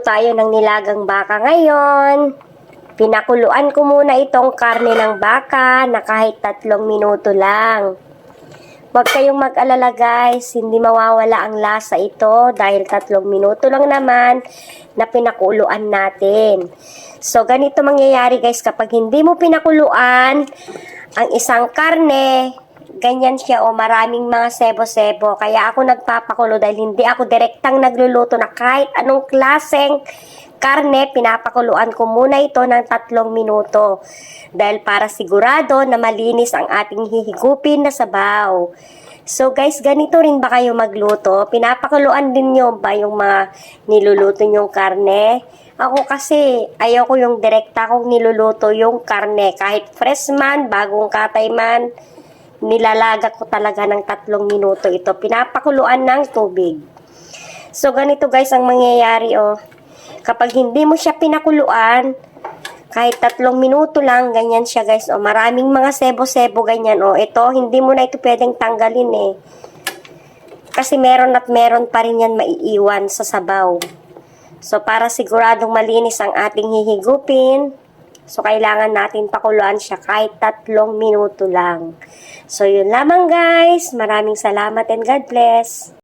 Tayo ng nilagang baka ngayon. Pinakuluan ko muna itong karne ng baka na kahit 3 minuto lang. Huwag kayong mag-alala guys, hindi mawawala ang lasa ito dahil 3 minuto lang naman na pinakuluan natin. So ganito mangyayari guys kapag hindi mo pinakuluan ang isang karne, ganyan siya o maraming mga sebo-sebo. Kaya ako nagpapakulo dahil hindi ako direktang nagluluto na kahit anong klaseng karne, pinapakuluan ko muna ito ng 3 minuto. Dahil para sigurado na malinis ang ating hihigupin na sabaw. So guys, ganito rin ba kayo magluto? Pinapakuluan din nyo ba yung mga niluluto nyong karne? Ako kasi, ayoko yung direkta kong niluluto yung karne. Kahit fresh man, bagong katay man, nilalaga ko talaga ng 3 minuto ito. Pinapakuluan ng tubig. So, ganito guys ang mangyayari, oh. Kapag hindi mo siya pinakuluan, kahit 3 minuto lang, ganyan siya guys, oh. Maraming mga sebo-sebo, ganyan, oh. Ito, hindi mo na ito pwedeng tanggalin, eh. Kasi meron at meron pa rin yan maiiwan sa sabaw. So, para siguradong malinis ang ating hihigupin, so, kailangan natin pakuluan siya kahit 3 minuto lang. So, yun lamang guys. Maraming salamat and God bless.